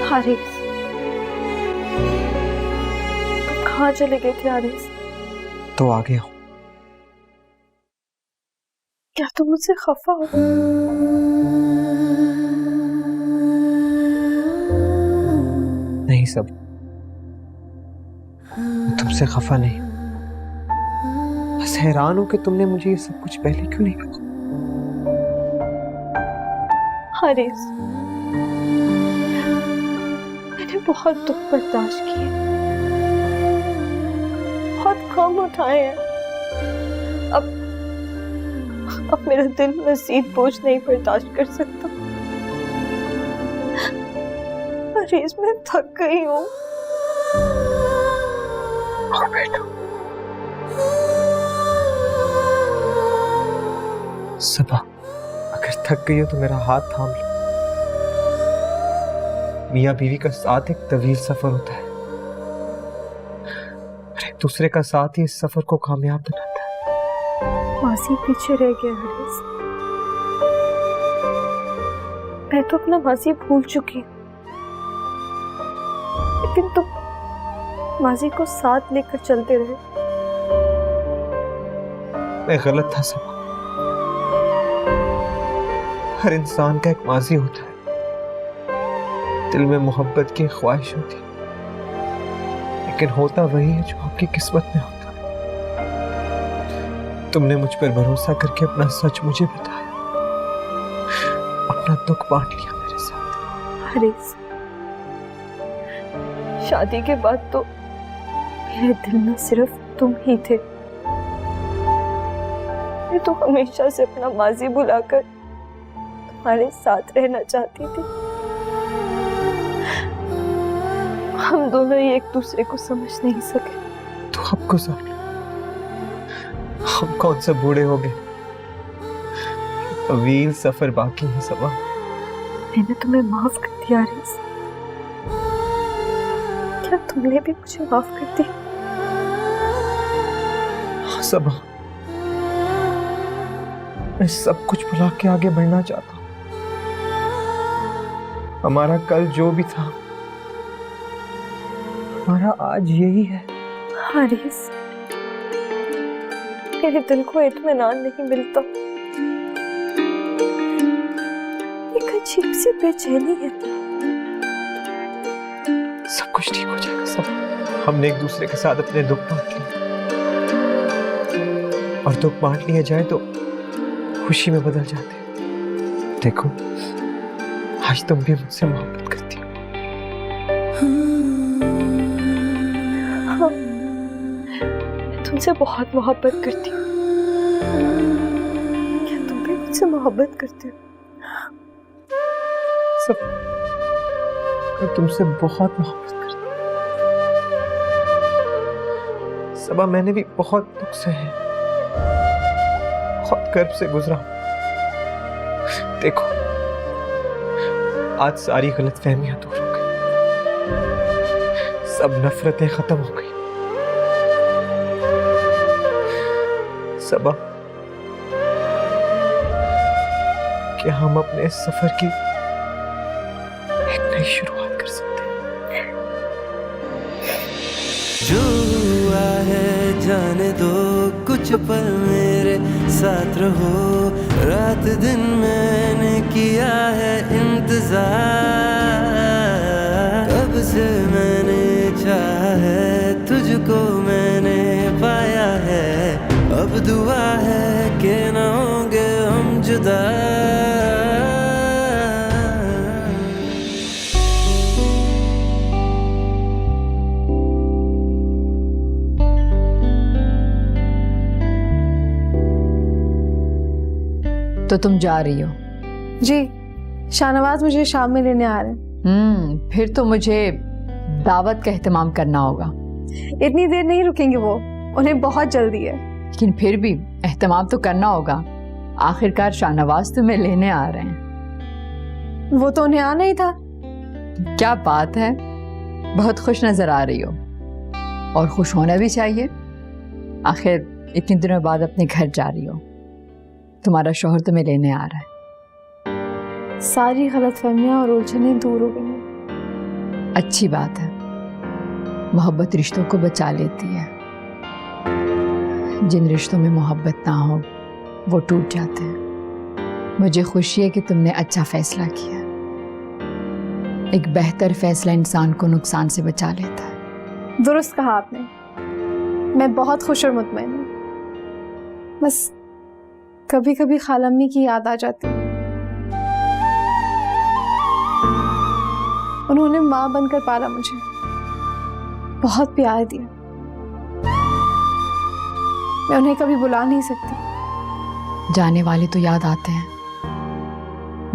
हारिस, कहाँ चले गए थे हारिस? तो आ गया हूँ। क्या तुम मुझसे खफा हो? नहीं सब, तुमसे खफा नहीं, बस हैरान हूं कि तुमने मुझे ये सब कुछ पहले क्यों नहीं बताया। हारिस, मैंने बहुत दुख बर्दाश्त किए, बहुत गम उठाए हैं। अब मेरा दिल मज़ीद बोझ नहीं बर्दाश्त कर सकता। हारिस, मैं थक गई हूँ। सबा, अगर थक गई हो तो मेरा हाथ थाम लो। मियाँ बीवी का साथ एक तवील सफर होता है और एक दूसरे का साथ ही इस सफर को कामयाब बनाता है। माजी पीछे रह गया हारिस, मैं तो अपना माजी भूल चुकी हूँ, लेकिन तुम माजी को साथ लेकर चलते रहे। मैं गलत था सबा। हर इंसान का एक माजी होता है, दिल में मोहब्बत की ख्वाहिश होती है, लेकिन होता वही है जो आपकी किस्मत में होता है। तुमने मुझ पर भरोसा करके अपना सच मुझे बताया, अपना दुख बांट लिया मेरे साथ। हारिस, शादी के बाद तो मेरे दिल में सिर्फ तुम ही थे। मैं तो हमेशा से अपना माजी भुलाकर तुम्हारे साथ रहना चाहती थी। हम दोनों ही एक दूसरे को समझ नहीं सके। तो अब गुजार लो, हम कौन से बूढ़े हो गए, तवील सफर बाकी है सबा। मैंने तुम्हें माफ कर दिया हारिस, क्या तुमने भी मुझे माफ कर दिया? हाँ सबा, मैं सब कुछ भुला के आगे बढ़ना चाहता हूँ। हमारा कल जो भी था, हमारा आज यही है। हारिस, मेरे दिल को इत्मीनान नहीं मिलता, एक अजीब सी बेचैनी है। सब कुछ ठीक हो जाएगा सब। हमने एक दूसरे के साथ अपने दुख बांट लिए, और दुख बांट लिया जाए तो खुशी में बदल जाते हैं। देखो, आज तुम भी मुझसे मोहब्बत करती हो। हाँ, मैं तुमसे बहुत मोहब्बत करती हूँ। क्या तुम भी मुझसे मोहब्बत करते हो? सब, मैं तुमसे बहुत मोहब्बत करती हूँ सबा। मैंने भी बहुत दुख सहे, बहुत गर्व से गुजरा। देखो, आज सारी गलतफहमियां दूर हो गई, सब नफरतें खत्म हो गई। सबा, क्या हम अपने इस सफर की एक नई शुरुआत कर सकते हैं? जो हुआ है जाने दो, कुछ पल मेरे साथ रहो। रात दिन मैंने किया है इंतजार, कब से मैंने चाहा है तुझको मैंने पाया है। अब दुआ है कि ना होंगे हम जुदा। तो तुम जा रही हो? जी, शाहनवाज मुझे शाम में लेने आ रहे हैं। फिर तो मुझे दावत का एहतमाम करना होगा। इतनी देर नहीं रुकेंगे वो, उन्हें बहुत जल्दी है। लेकिन फिर भी एहतमाम तो करना होगा, आखिरकार शाहनवाज तुम्हें लेने आ रहे हैं। वो तो उन्हें आना ही था। क्या बात है, बहुत खुश नजर आ रही हो, और खुश होना भी चाहिए। आखिर इतने दिनों बाद अपने घर जा रही हो, तुम्हारा शौहर तुम्हें लेने आ रहा है। सारी गलतफहमियां और उलझनें दूर हो गई हैं। अच्छी बात है, मोहब्बत रिश्तों को बचा लेती है। जिन रिश्तों में मोहब्बत ना हो वो टूट जाते हैं। मुझे खुशी है कि तुमने अच्छा फैसला किया। एक बेहतर फैसला इंसान को नुकसान से बचा लेता है। दुरुस्त कहा आपने। मैं बहुत खुश और मुतमईन हूँ। बस कभी कभी खालम्मी की याद आ जाती है। उन्होंने माँ बनकर पाला मुझे, बहुत प्यार दिया। मैं उन्हें कभी बुला नहीं सकती। जाने वाले तो याद आते हैं,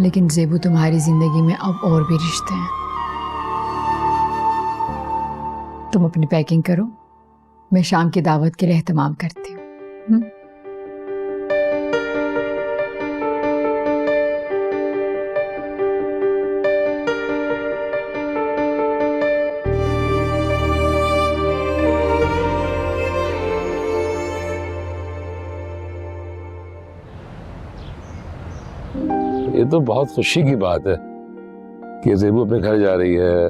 लेकिन ज़ेबू तुम्हारी जिंदगी में अब और भी रिश्ते हैं। तुम अपनी पैकिंग करो, मैं शाम की दावत के लिए एहतमाम करती हूँ। ये तो बहुत खुशी की बात है कि ज़ेबू अपने घर जा रही है,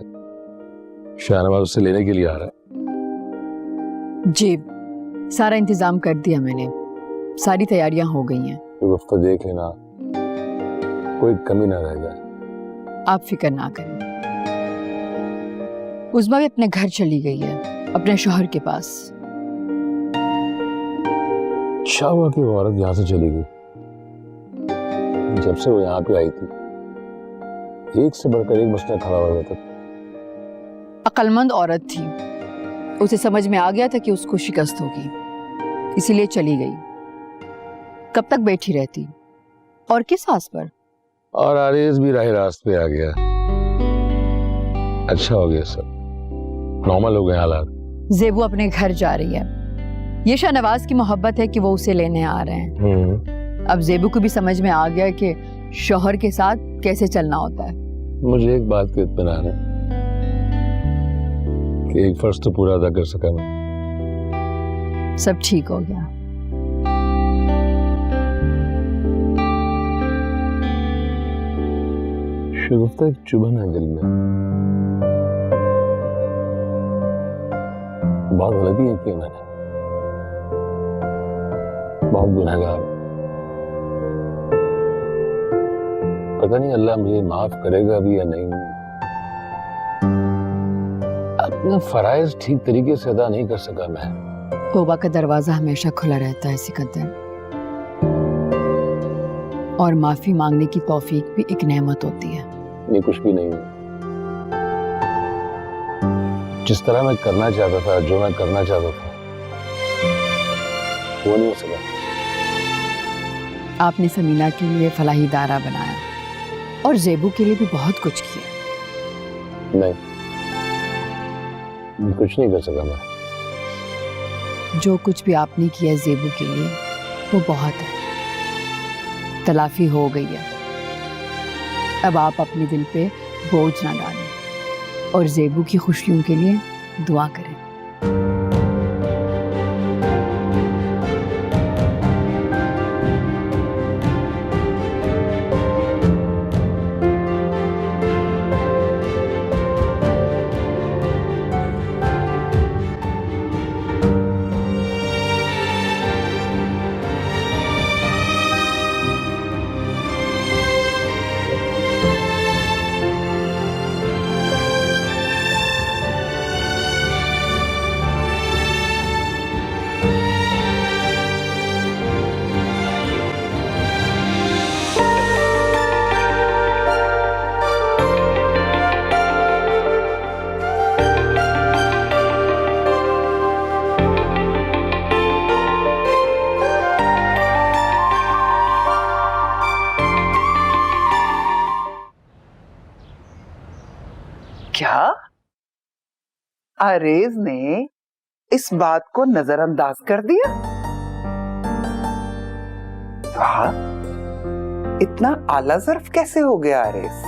शाहनवाज उससे लेने के लिए आ रहा है। जी, सारा इंतजाम कर दिया मैंने, सारी तैयारियां हो गई हैं। तो हफ्ता देख लेना, कोई कमी ना रह जाए। आप फिक्र ना करें। उज़्मा भी अपने घर चली गई है, अपने शौहर के पास। अच्छा हुआ कि वो औरत यहाँ से चली गई। जब से वो यहाँ पे आई थी, एक से बढ़कर एक मसला खड़ा हो गया था। अक्लमंद औरत थी, उसे समझ में आ गया था कि उसको शिकस्त होगी, इसीलिए चली गई। कब तक बैठी रहती और किस आस पर? और आरिज भी राह रास्त पे आ गया। अच्छा हो गया, सब नॉर्मल हो गए हालात। ज़ेबू अपने घर जा रही है। ये शाहनवाज की मोहब्बत है कि वो उसे लेने आ रहे हैं। अब ज़ेबू को भी समझ में आ गया कि शौहर के साथ कैसे चलना होता है। मुझे एक बात का इत्मीनान है कि एक फर्ज तो पूरा अदा कर सका मैं। सब ठीक हो गया। शगुफ्ता एक चुभन है दिल में। बहुत गलतियां की मैंने, बहुत गुनहगार। पता नहीं अल्लाह मुझे माफ करेगा भी या नहीं। अपना फराइज ठीक तरीके से अदा नहीं कर सका मैं। तौबा का दरवाजा हमेशा खुला रहता है सिकंदर, और माफी मांगने की तौफीक भी एक नेमत होती है। ये कुछ भी नहीं है। जिस तरह मैं करना चाहता था, जो मैं करना चाहता था, वो नहीं हो सका। आपने समीना के लिए फलाही दायरा बनाया और ज़ेबू के लिए भी बहुत कुछ किया। नहीं, कुछ नहीं कर सका मैं। जो कुछ भी आपने किया ज़ेबू के लिए वो बहुत है, तलाफी हो गई है। अब आप अपने दिल पे बोझ ना डालें और ज़ेबू की खुशियों के लिए दुआ करें। क्या आरेज ने इस बात को नजरअंदाज कर दिया? वाह, इतना आला ज़र्फ कैसे हो गया आरेज?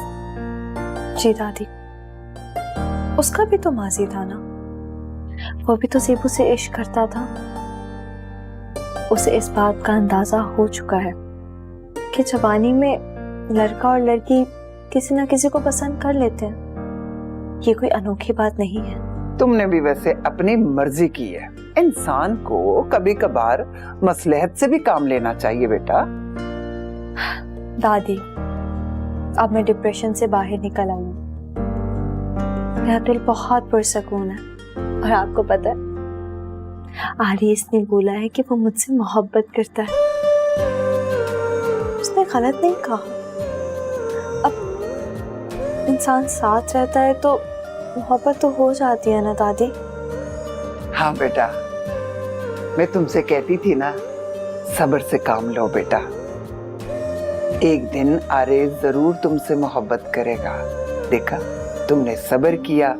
जी दादी, उसका भी तो माजी था ना। वो भी तो ज़ेबू से इश्क करता था। उसे इस बात का अंदाजा हो चुका है कि जवानी में लड़का और लड़की किसी ना किसी को पसंद कर लेते हैं। ये कोई अनोखी बात नहीं है। तुमने भी वैसे अपनी मर्जी की है। इंसान को कभी कभार मसलहत से भी काम लेना चाहिए बेटा। दादी, अब मैं डिप्रेशन से बाहर निकल आई हूँ। मेरा दिल बहुत पुरसकून है। और आपको पता है, आरिस ने बोला है कि वो मुझसे मोहब्बत करता है। उसने गलत नहीं कहा। अब इंसान साथ रहता है तो मोहब्बत तो हो जाती है ना दादी। हाँ बेटा, मैं तुमसे कहती थी ना, सब्र से काम लो बेटा। एक दिन आरेज जरूर तुमसे मोहब्बत करेगा। देखा, तुमने सब्र किया,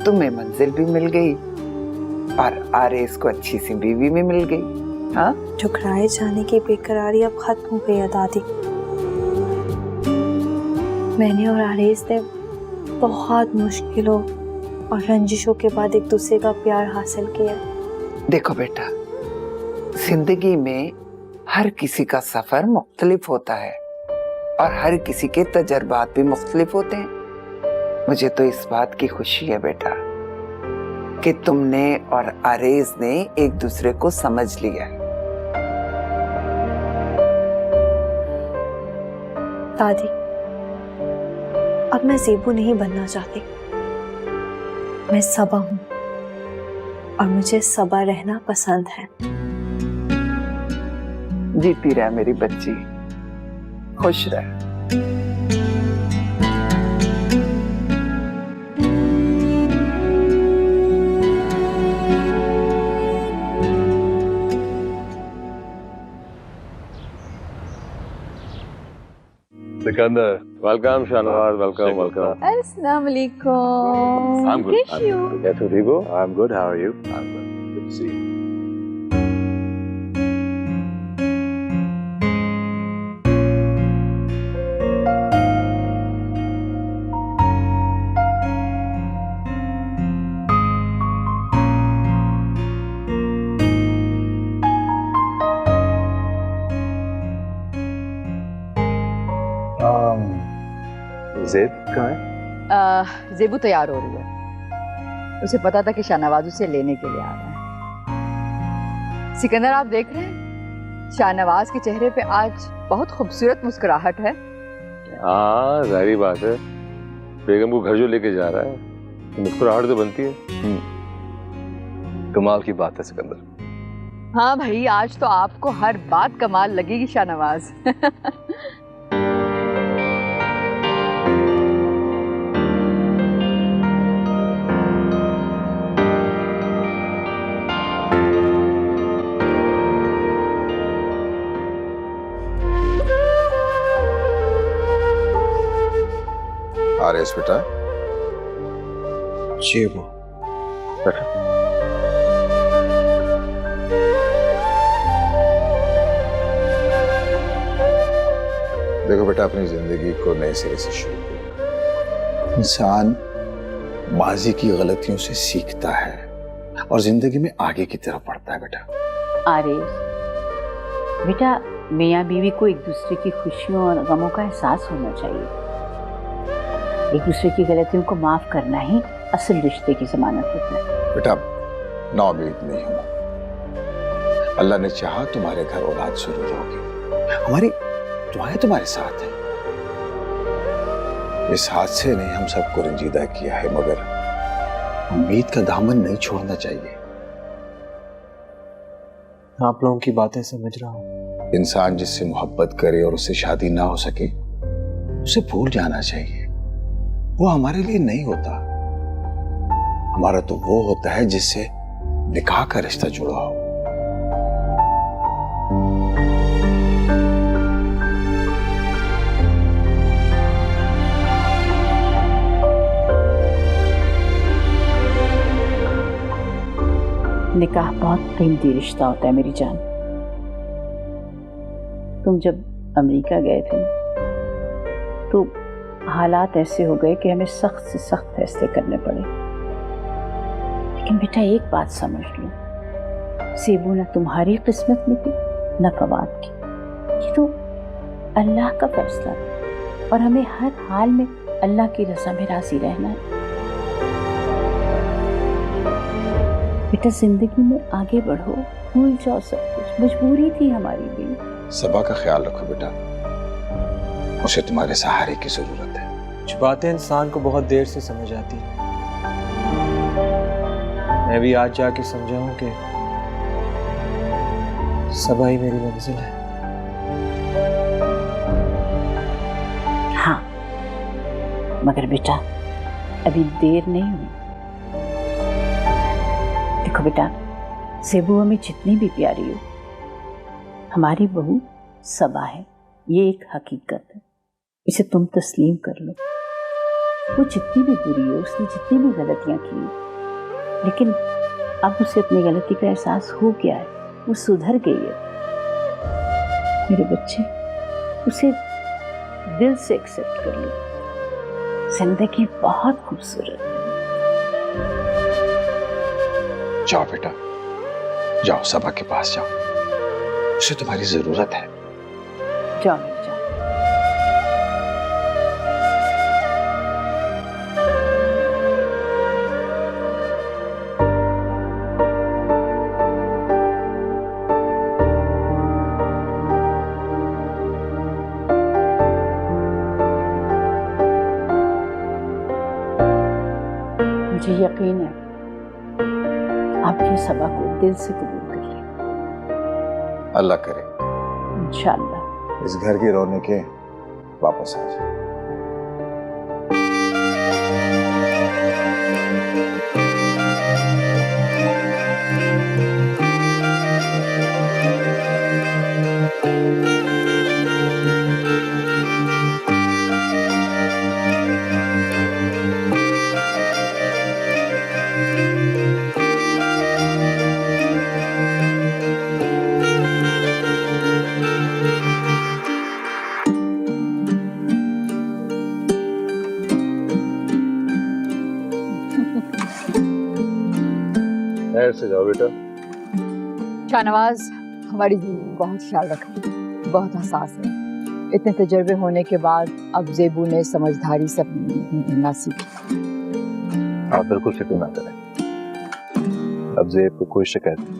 तुम्हें मंजिल भी मिल गई और आरेज को अच्छी सी बीवी भी मिल गई। हाँ, ठुकराए जाने की बेकरारी अब खत्म हो गई है दादी। मैंने और आरेज ने बहुत मुश्किलों और रंजिशों के बाद एक दूसरे का प्यार हासिल किया। देखो बेटा, जिंदगी में हर किसी का सफर मुख्तलिफ होता है और हर किसी के तजर्बात भी मुख्तलिफ होते हैं। मुझे तो इस बात की खुशी है बेटा कि तुमने और आरेज ने एक दूसरे को समझ लिया है। दादी, अब मैं ज़ेबू नहीं बनना चाहती। मैं सबा हूँ और मुझे सबा रहना पसंद है। जीती रह मेरी बच्ची, खुश रह। Sikandar, welcome Shahnawaz, welcome welcome. अस्सलाम वालेकुम। I'm good. कैसी हो? कैसे हो, ठीक हो? I'm good. How are you? I'm good. Good to see you. ज़ेब कहाँ है? ज़ेबू तैयार हो रही है। उसे पता था कि शाहनवाज उसे लेने के लिए आ रहा है। सिकंदर, आप देख रहे हैं, शाहनवाज के चेहरे पे आज बहुत खूबसूरत मुस्कुराहट है। हाँ, जाहिर बात है, बेगम को घर जो लेके जा रहा है, मुस्कुराहट तो बनती है। कमाल की बात है सिकंदर। हाँ भाई, आज तो आपको हर बात कमाल लगेगी शाहनवाज। आरेस बेटा, जी वो देखो बेटा, अपनी जिंदगी को नए सिरे से शुरू करो। इंसान माजी की गलतियों से सीखता है और जिंदगी में आगे की तरफ बढ़ता है बेटा। आरेस बेटा, मियाँ बीवी को एक दूसरे की खुशियों और गमों का एहसास होना चाहिए। एक दूसरे की गलतियों को माफ करना ही असल रिश्ते की जमानत होता है। बेटा, नाउम्मीद नहीं हूं। अल्लाह ने चाहा तुम्हारे घर औलाद जरूर होगी। हमारी दुआएं तुम्हारे साथ हैं। इस हादसे ने हम सबको रंजीदा किया है, मगर उम्मीद का दामन नहीं छोड़ना चाहिए। आप लोगों की बातें समझ रहा हूँ। इंसान जिससे मोहब्बत करे और उससे शादी ना हो सके, उसे भूल जाना चाहिए। वो हमारे लिए नहीं होता। हमारा तो वो होता है जिससे निकाह का रिश्ता जुड़ा हो। निकाह बहुत कीमती रिश्ता होता है मेरी जान। तुम जब अमेरिका गए थे तो हालात ऐसे हो गए कि हमें सख्त से सख्त फैसले करने पड़े। लेकिन बेटा, एक बात समझ लो, ज़ेबू न तुम्हारी किस्मत में थी न फवाद की। ये तो अल्लाह का फैसला था और हमें हर हाल में अल्लाह की रज़ा में राज़ी रहना है। बेटा जिंदगी में आगे बढ़ो, भूल जाओ सब कुछ, मजबूरी थी हमारी भी। सबा का ख्याल रखो बेटा, उसे तुम्हारे सहारे की जरूरत है। कुछ बातें इंसान को बहुत देर से समझ आती हैं। मैं भी आज जाके समझा हूं कि सबा ही मेरी मंजिल है। हाँ, मगर बेटा अभी देर नहीं हुई। देखो बेटा, सेबू हमें जितनी भी प्यारी हो, हमारी बहू सबा है, ये एक हकीकत है, इसे तुम तस्लीम कर लो। वो जितनी भी बुरी है, उसने जितनी भी गलतियां की, लेकिन अब उसे अपनी गलती का एहसास हो गया है, वो सुधर गई है। मेरे बच्चे, उसे दिल से एक्सेप्ट कर लो। जिंदगी बहुत खूबसूरत है। जाओ बेटा, जाओ सबा के पास जाओ, उसे तुम्हारी जरूरत है। जाओ मेरी जान। मुझे यकीन है आप ये सबा को दिल से कबूल कर लें। अल्लाह करे इंशाअल्लाह। इस घर की रौनकें वापस आ जाए। खैर से जाओ बेटा। शाहनवाज हमारी बहुत ख्याल रखा, बहुत हसास है। इतने तजर्बे होने के बाद अब जेबू ने समझदारी से ना सीखी। आप बिल्कुल फिक्र ना करें, अब जेब को कोई शिकायत नहीं।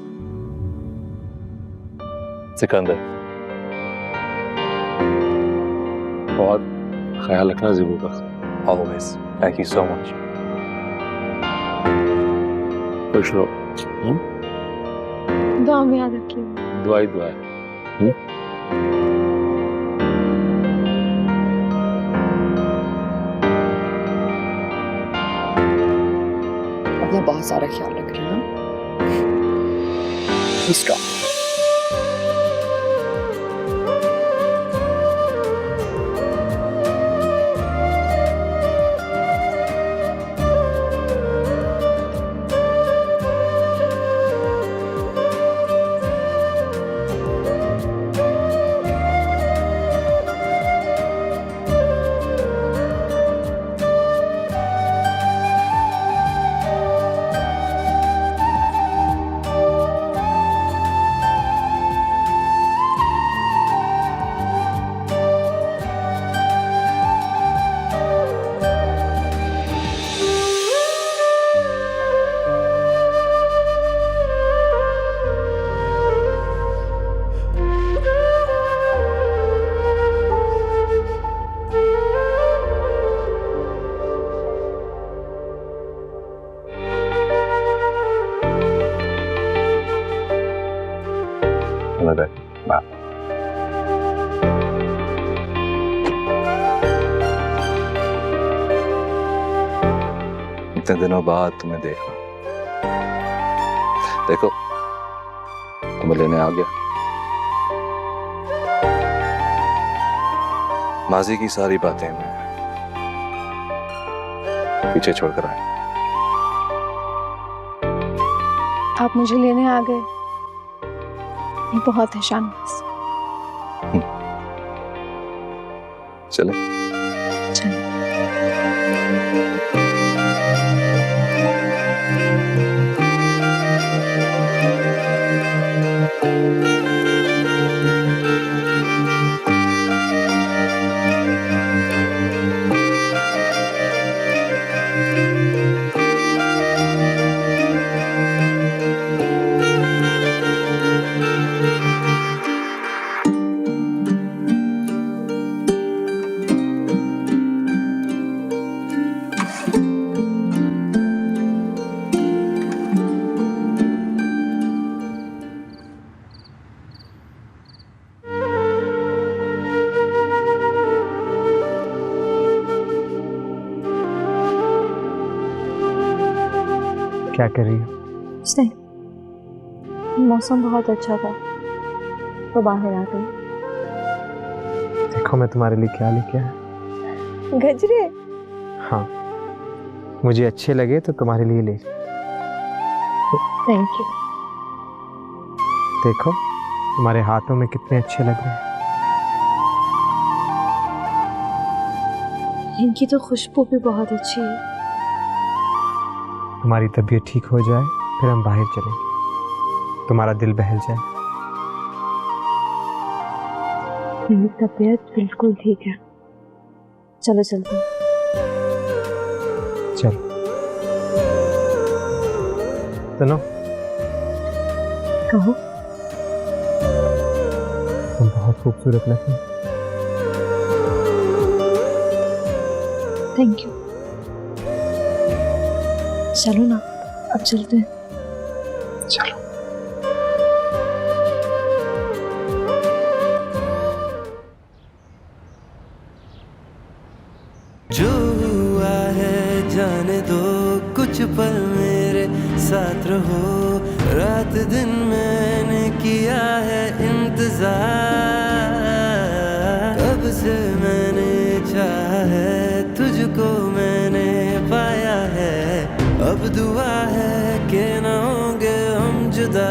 सिकंदर, बहुत ख्याल रखना जेबू का। Always, thank you so much. खुश रहो। दुआ में याद रखिए। दुआ ही दुआ है। अपना बहुत सारा ख्याल रख रहे हैं। Be strong. इतने दिनों बाद तुम्हें देखा, देखो तुम्हें लेने आ गया। माजी की सारी बातें मैं पीछे छोड़कर आया। आप मुझे लेने आ गए, ये बहुत है शानवाज। चले चलिए। क्या कर रही हो? कुछ नहीं, मौसम बहुत अच्छा था तो बाहर आ गई। देखो मैं तुम्हारे लिए क्या लेके आया। गजरे? हाँ, मुझे अच्छे लगे तो तुम्हारे लिए ले। Thank you. देखो तुम्हारे हाथों में कितने अच्छे लग रहे हैं। इनकी तो खुशबू भी बहुत अच्छी है। तुम्हारी तबीयत ठीक हो जाए फिर हम बाहर चलेंगे, तुम्हारा दिल बहल जाए। मेरी तबीयत बिल्कुल ठीक है, चलो चलते हैं। चलो। सुनो, कहो। तुम बहुत खूबसूरत लगती हो। Thank you. चलो ना, अब चलते हैं। चलो। जो हुआ है जाने दो, कुछ पल मेरे साथ रहो, रात दिन मैंने किया है इंतजार, कब से मैंने चाहा है तुझको मैंने पाया है, अब दुआ है कि न होंगे हम जुदा,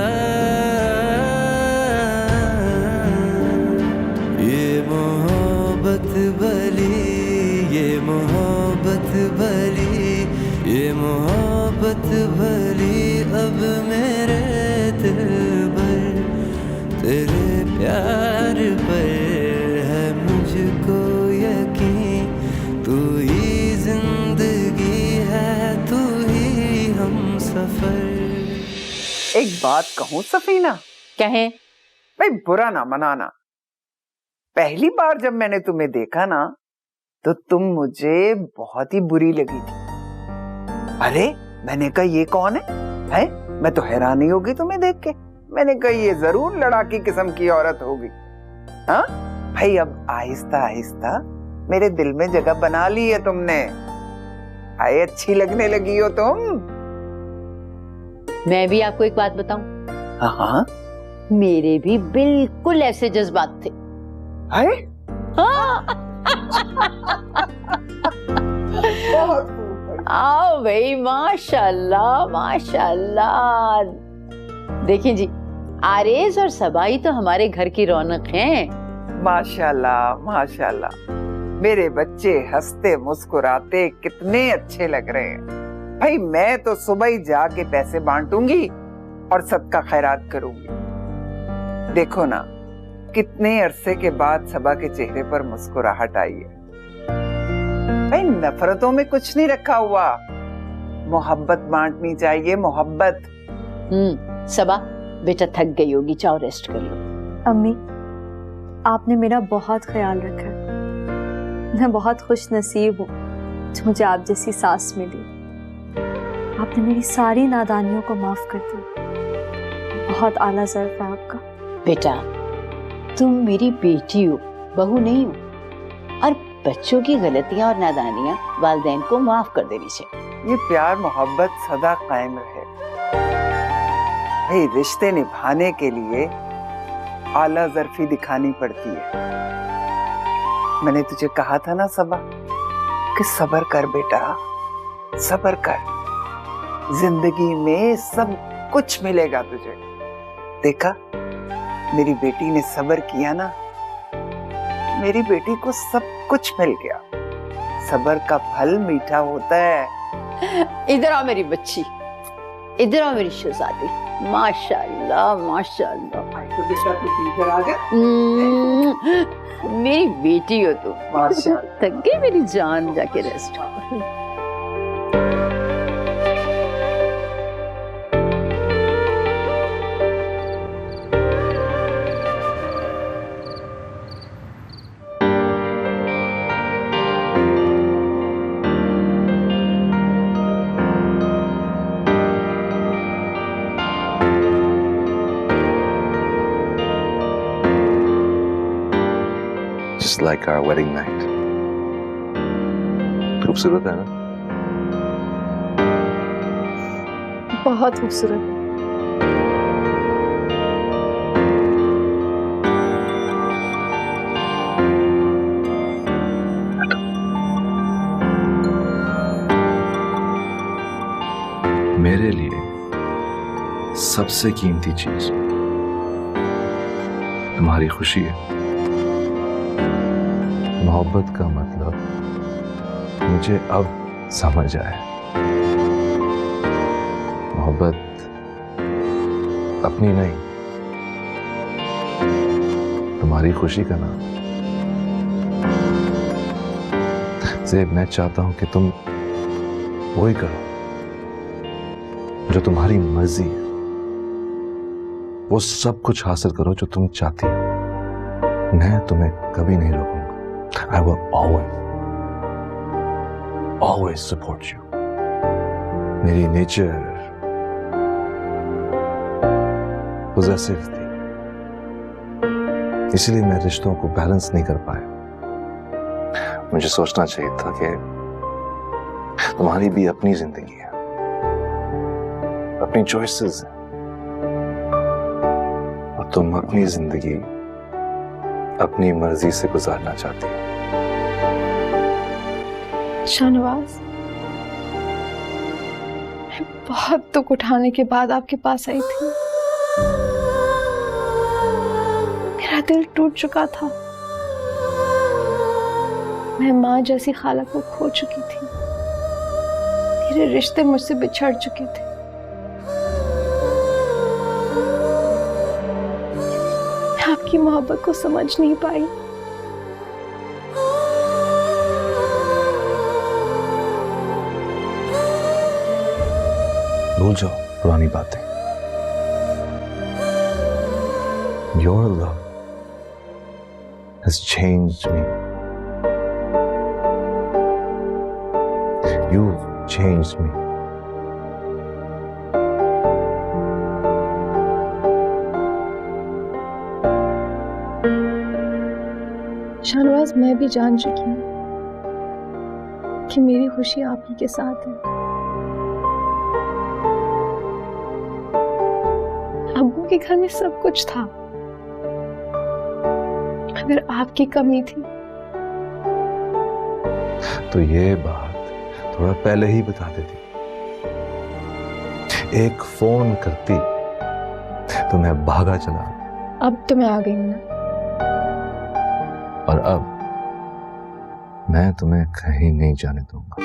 ये मोहब्बत भली, ये मोहब्बत भली, ये मोहब्बत भली, अब मेरे दिल भर तेरे प्यार पर है मुझको यकीन, तू ही जिंदगी है, तू ही हम सफर। एक बात कहूं सफीना? कहें। भाई बुरा ना मनाना, पहली बार जब मैंने तुम्हें देखा ना तो तुम मुझे बहुत ही बुरी लगी थी। अरे मैंने कहा ये कौन है? मैं तो हैरानी होगी तुम्हें देख के। मैंने कहा ये जरूर लड़ाकी किस्म की औरत होगी। हाँ भाई, अब आहिस्ता आहिस्ता मेरे दिल में जगह बना ली है तुमने। आए अच्छी लगने लगी हो तुम। मैं भी आपको एक बात बताऊं, हाँ मेरे भी बिल्कुल ऐसे जज्बात थे। आए हाँ। बहुत आओ भाई, माशाल्लाह माशाल्लाह। देखिए जी, आरेज और सबाई तो हमारे घर की रौनक हैं। माशाल्लाह माशाल्लाह, मेरे बच्चे हंसते मुस्कुराते कितने अच्छे लग रहे हैं। भाई मैं तो सुबह ही जाके पैसे बांटूंगी और सदका खैरात करूंगी। देखो ना कितने अरसे के बाद सबा के चेहरे पर मुस्कुराहट आई है। भाई नफरतों में कुछ नहीं रखा हुआ, मोहब्बत बांटनी चाहिए, मोहब्बत। सबा बेटा थक गई होगी, चाहो रेस्ट कर लो। अम्मी, आपने मेरा बहुत ख्याल रखा है। मैं बहुत खुश नसीब हूँ जो मुझे आप जैसी सास मिली। आपने मेरी सारी नादानियों को माफ कर दिया। बहुत आला ज़र्फ है आपका। बेटा तुम मेरी बेटी हो, बहू नहीं हो, और बच्चों की गलतियां और नादानियां वालिदैन को माफ कर देनी चाहिए। ये प्यार मोहब्बत सदा कायम रहे। भाई रिश्ते निभाने के लिए आला ज़र्फी दिखानी पड़ती है। मैंने तुझे कहा था ना सबा कि सब्र कर बेटा, सब्र कर, जिंदगी में सब कुछ मिलेगा तुझे। देखा मेरी बेटी ने सब्र किया ना, मेरी बेटी को सब कुछ मिल गया। सब्र का फल मीठा होता है। इधर आओ मेरी बच्ची, इधर आओ मेरी शहजादी। माशाल्लाह माशाल्लाह। तो बेटा तू इधर आ गया। मेरी बेटी हो तुम। माशाल्लाह। थक गई मेरी जान, जाके rest. Just like our wedding night. खूबसूरत है ना? बहुत खूबसूरत है। मेरे लिए सबसे कीमती चीज तुम्हारी खुशी है। मोहब्बत का मतलब मुझे अब समझ आया। मोहब्बत अपनी नहीं, तुम्हारी खुशी का नाम। ज़ेब, मैं चाहता हूं कि तुम वही करो जो तुम्हारी मर्जी है, वो सब कुछ हासिल करो जो तुम चाहती हो। मैं तुम्हें कभी नहीं रोकूंगा। I will always support you. मेरी नेचर पॉसेसिव थी, इसलिए मैं रिश्तों को बैलेंस नहीं कर पाया। मुझे सोचना चाहिए था कि तुम्हारी भी अपनी जिंदगी है, अपनी चॉइसेस हैं, और तुम अपनी जिंदगी अपनी मर्जी से गुजारना चाहती हो। शाहनवाज, मैं बहुत दुख उठाने के बाद आपके पास आई थी। मेरा दिल टूट चुका था। मैं माँ जैसी खाला को खो चुकी थी। मेरे रिश्ते मुझसे बिछड़ चुके थे। मैं आपकी मोहब्बत को समझ नहीं पाई। भूल जाओ पुरानी बातें। Your love has changed me. You've changed me. Shahnawaz, मैं भी जान चुकी हूँ कि मेरी खुशी आप ही के साथ है। अब्बू के घर में सब कुछ था, मगर आपकी कमी थी। तो ये बात थोड़ा पहले ही बता देती, एक फोन करती तो मैं भागा चला। अब तो मैं आ गई हूं ना। और अब मैं तुम्हें कहीं नहीं जाने दूंगा।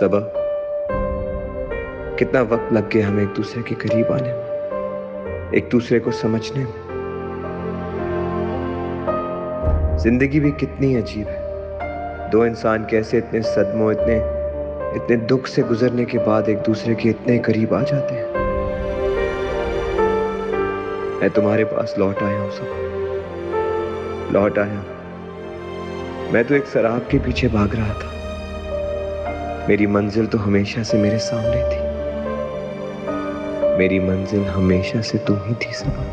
सबा, कितना वक्त लग गया हमें एक दूसरे के करीब आने में, एक दूसरे को समझने में। जिंदगी भी कितनी अजीब है। दो इंसान कैसे इतने सदमों, इतने दुख से गुजरने के बाद एक दूसरे के इतने करीब आ जाते हैं। मैं तुम्हारे पास लौट आया हूं सबा, लौट आया। मैं तो एक शराब के पीछे भाग रहा था। मेरी मंजिल तो हमेशा से मेरे सामने थी। मेरी मंजिल हमेशा से तुम ही थी सबा।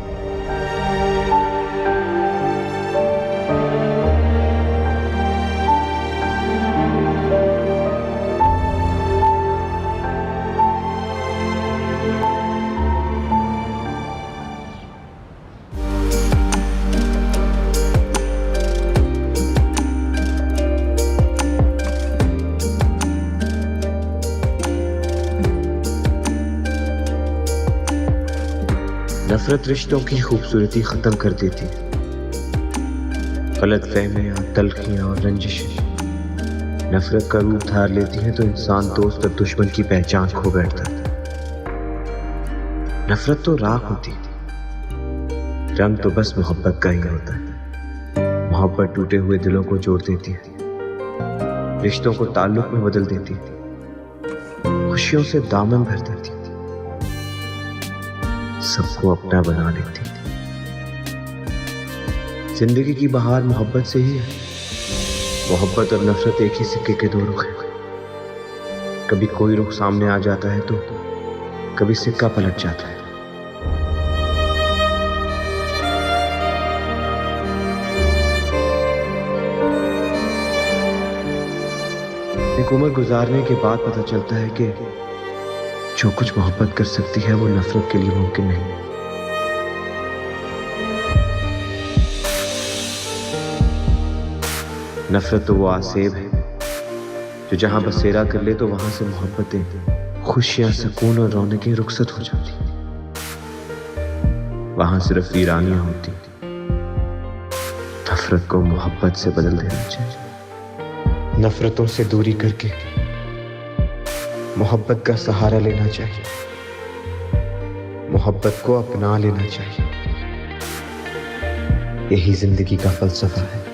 नफरत रिश्तों की खूबसूरती खत्म कर देती है। गलतफहमियां, तलखियां और रंजिशें नफरत का रूप धार लेती हैं तो इंसान दोस्त और दुश्मन की पहचान खो बैठता है। नफरत तो राख होती है, रंग तो बस मोहब्बत का ही होता है। मोहब्बत टूटे हुए दिलों को जोड़ देती है, रिश्तों को ताल्लुक में बदल देती है, खुशियों से दामन भर देती है, सबको अपना बना लेती है। जिंदगी की बहार मोहब्बत से ही है। मोहब्बत और नफरत एक ही सिक्के के दो रुख हैं। कभी कोई रुख सामने आ जाता है तो कभी सिक्का पलट जाता है। एक उम्र गुजारने के बाद पता चलता है कि जो कुछ मोहब्बत कर सकती है वो नफरत के लिए मुमकिन नहीं। नफरत तो वो आसेब है जो जहां बसेरा कर ले तो वहां से मोहब्बतें, खुशियां, सुकून और रौनकें रुखसत हो जाती। वहां सिर्फ वीरानियां होती। नफरत को मोहब्बत से बदल देना चाहिए। नफरतों से दूरी करके मोहब्बत का सहारा लेना चाहिए। मोहब्बत को अपना लेना चाहिए। यही जिंदगी का फलसफा है।